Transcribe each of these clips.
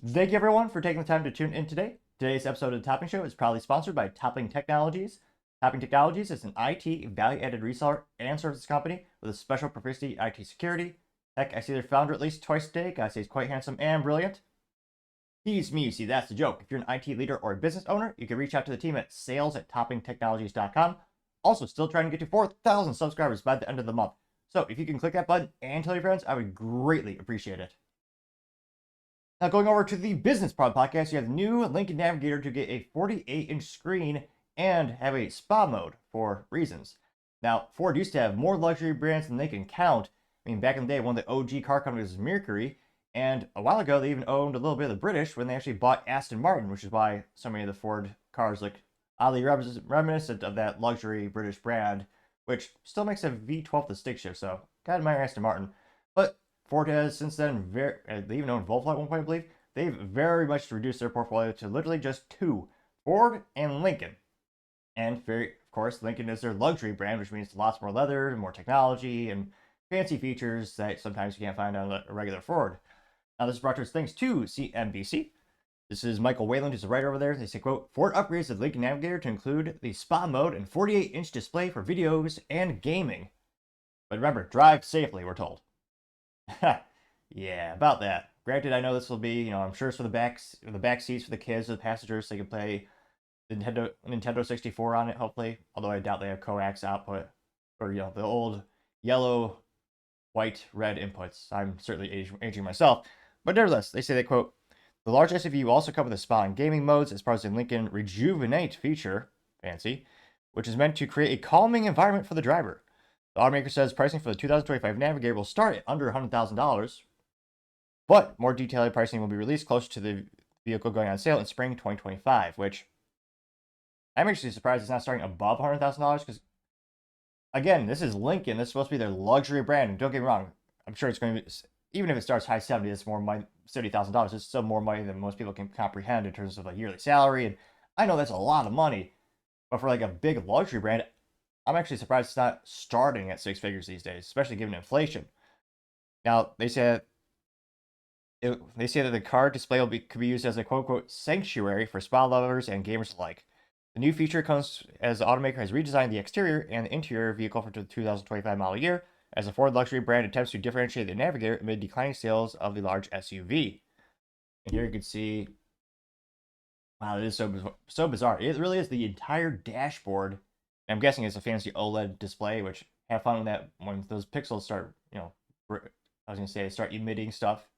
Thank you everyone for taking the time to tune in today. Today's episode of the Topping Show is proudly sponsored by Topping Technologies. Topping Technologies is an IT value-added reseller and services company with a special proficiency in IT security. Heck, I see their founder at least twice a day. Gotta say he's quite handsome and brilliant. He's me, you see, that's the joke. If you're an IT leader or a business owner, you can reach out to the team at sales@toppingtechnologies.com. Also, still trying to get to 4,000 subscribers by the end of the month. So if you can click that button and tell your friends, I would greatly appreciate it. Now, going over to the business part podcast, you have the new Lincoln Navigator to get a 48-inch screen and have a spa mode for reasons. Now, Ford used to have more luxury brands than they can count. I mean, back in the day, one of the OG car companies was Mercury, and a while ago, they even owned a little bit of the British when they actually bought Aston Martin, which is why so many of the Ford cars look oddly reminiscent of that luxury British brand, which still makes a V12 the stick shift, so gotta admire Aston Martin. But Ford has since then, they even owned Volvo at one point, I believe. They've very much reduced their portfolio to literally just two, Ford and Lincoln. And of course, Lincoln is their luxury brand, which means lots more leather, more technology, and fancy features that sometimes you can't find on a regular Ford. Now, this is brought to us thanks to CNBC. This is Michael Wayland, who's the writer over there. They say, quote, Ford upgrades the Lincoln Navigator to include the spa mode and 48-inch display for videos and gaming. But remember, drive safely, we're told. Yeah, about that. Granted, I know this will be, I'm sure it's for the back seats for the kids, the passengers, so they can play Nintendo 64 on it, hopefully. Although I doubt they have coax output or the old yellow, white, red inputs. I'm certainly aging myself, but nevertheless, they say that quote, the large SUV will also come with a spa and gaming modes as part of the Lincoln Rejuvenate feature, fancy, which is meant to create a calming environment for the driver. The automaker says pricing for the 2025 Navigator will start at under $100,000, but more detailed pricing will be released closer to the vehicle going on sale in spring 2025, which I'm actually surprised it's not starting above $100,000 because, again, this is Lincoln. This is supposed to be their luxury brand. And don't get me wrong, I'm sure it's going to be, even if it starts high 70s, it's more money, $70,000. It's still more money than most people can comprehend in terms of a yearly salary. And I know that's a lot of money, but for like a big luxury brand, I'm actually surprised it's not starting at six figures these days, especially given inflation. Now, they say that the car display could be used as a quote-unquote sanctuary for spa lovers and gamers alike. The new feature comes as the automaker has redesigned the exterior and the interior vehicle for the 2025 model year, as the Ford luxury brand attempts to differentiate the Navigator amid declining sales of the large SUV. And here you can see, wow, it is so bizarre. It really is the entire dashboard. I'm guessing it's a fancy OLED display, which have fun with that when those pixels start, I was going to say, start emitting stuff.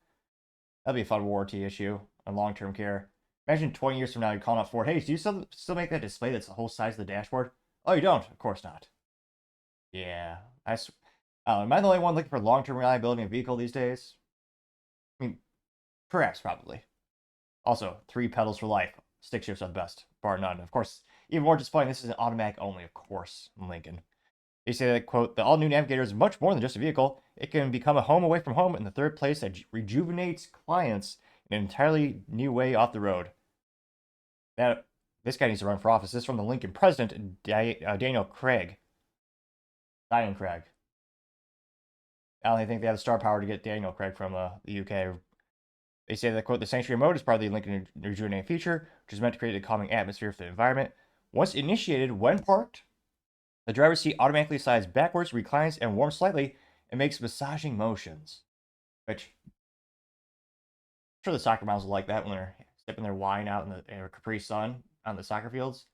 That'd be a fun warranty issue and long-term care. Imagine 20 years from now, you're calling up Ford, hey, do you still make that display that's the whole size of the dashboard? Oh, you don't? Of course not. Yeah. Am I the only one looking for long-term reliability in a vehicle these days? I mean, perhaps, probably. Also, 3 pedals for life. Stick shifts are the best, bar none. Of course, even more disappointing, this is an automatic only, of course, in Lincoln. They say that, quote, the all-new Navigator is much more than just a vehicle. It can become a home away from home in the third place that rejuvenates clients in an entirely new way off the road. Now, this guy needs to run for office. This is from the Lincoln president, Daniel Craig. Daniel Craig. I don't think they have the star power to get Daniel Craig from the UK. They say that, quote, the Sanctuary mode is part of the Lincoln Rejuvenate feature, which is meant to create a calming atmosphere for the environment. Once initiated, when parked, the driver's seat automatically slides backwards, reclines, and warms slightly, and makes massaging motions. Which, I'm sure the soccer moms will like that when they're sipping their wine out in the Capri Sun on the soccer fields.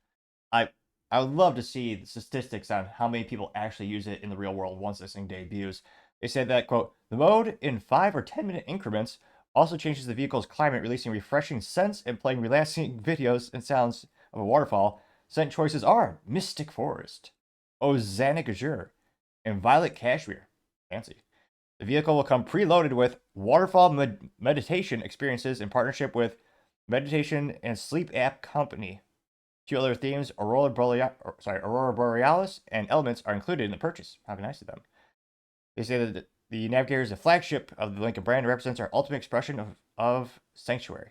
I would love to see the statistics on how many people actually use it in the real world once this thing debuts. They said that, quote, the mode in 5 or 10-minute increments also changes the vehicle's climate, releasing refreshing scents and playing relaxing videos and sounds of a waterfall. Scent choices are Mystic Forest, Oceanic Azure, and Violet Cashmere. Fancy. The vehicle will come preloaded with waterfall meditation experiences in partnership with meditation and sleep app company. 2 other themes, Aurora Borealis and Elements, are included in the purchase. How nice of them. They say that the Navigator is a flagship of the Lincoln brand and represents our ultimate expression of sanctuary.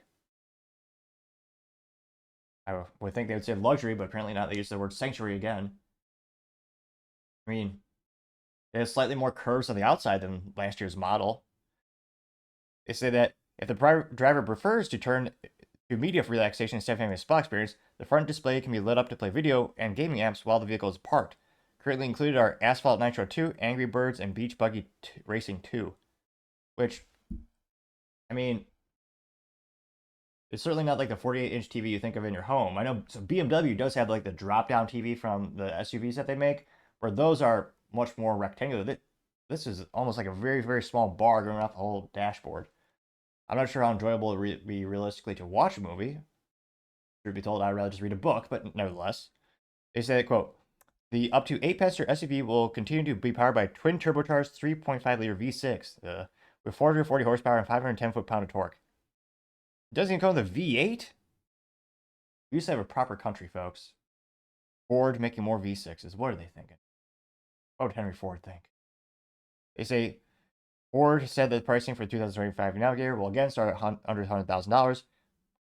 I would think they would say luxury, but apparently not. They use the word sanctuary again. I mean, it has slightly more curves on the outside than last year's model. They say that If the driver prefers to turn to media for relaxation instead of having a spa experience, the front display can be lit up to play video and gaming apps while the vehicle is parked. Currently included are Asphalt Nitro 2, Angry Birds, and Beach Buggy Racing 2. Which, I mean, it's certainly not like the 48-inch TV you think of in your home. I know so BMW does have like the drop-down TV from the SUVs that they make, where those are much more rectangular. This is almost like a very, very small bar going off the whole dashboard. I'm not sure how enjoyable it would be realistically to watch a movie. Truth be told, I'd rather just read a book, but nevertheless. They say, quote, the up to 8-passenger SUV will continue to be powered by twin turbocharged 3.5-liter V6 with 440 horsepower and 510 foot-pound of torque. It doesn't even come with a V8? We used to have a proper country, folks. Ford making more V6s. What are they thinking? What would Henry Ford think? They say Ford said that pricing for the 2025 Navigator will again start at under $100,000.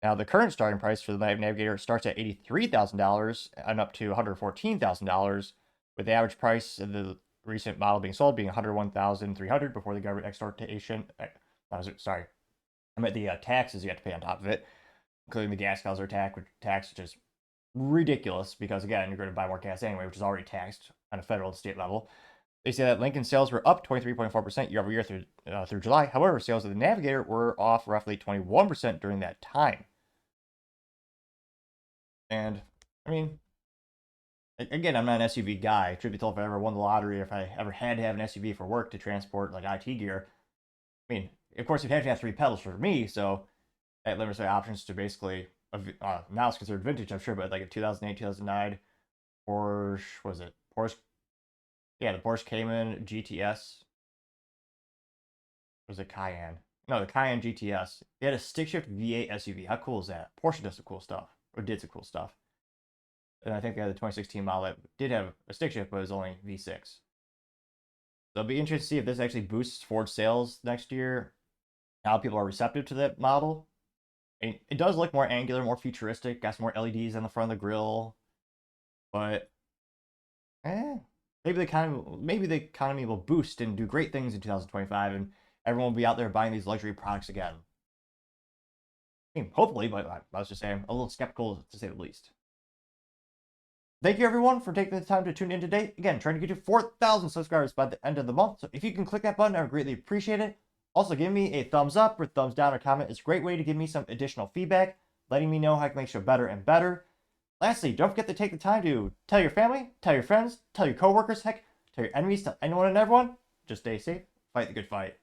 Now, the current starting price for the Navigator starts at $83,000 and up to $114,000, with the average price of the recent model being sold being $101,300 before the government extortion. Sorry, I meant the taxes you have to pay on top of it, including the gas guzzler tax, which is ridiculous because, again, you're going to buy more gas anyway, which is already taxed on a federal and state level. They say that Lincoln sales were up 23.4% year over year through July. However, sales of the Navigator were off roughly 21% during that time. And, I mean, again, I'm not an SUV guy. Truth be told, if I ever won the lottery, if I ever had to have an SUV for work to transport, like, IT gear, I mean, of course, you'd have to have 3 pedals for me, so that limits my options to basically, now it's considered vintage, I'm sure, but like a 2008, 2009 Porsche, was it? Porsche, yeah, the Porsche Cayman GTS. Was it Cayenne? No, the Cayenne GTS. It had a stick shift V8 SUV. How cool is that? Porsche does some cool stuff, or did some cool stuff. And I think they had the 2016 model that did have a stick shift, but it was only V6. So it'll be interesting to see if this actually boosts Ford sales next year. How people are receptive to that model. It does look more angular, more futuristic, got some more LEDs on the front of the grille. But, maybe the economy will boost and do great things in 2025, and everyone will be out there buying these luxury products again. I mean, hopefully, but I was just saying, a little skeptical to say the least. Thank you, everyone, for taking the time to tune in today. Again, trying to get to 4,000 subscribers by the end of the month. So if you can click that button, I would greatly appreciate it. Also, give me a thumbs up or thumbs down or comment. It's a great way to give me some additional feedback, letting me know how I can make the show better and better. Lastly, don't forget to take the time to tell your family, tell your friends, tell your coworkers, heck, tell your enemies, tell anyone and everyone. Just stay safe, fight the good fight.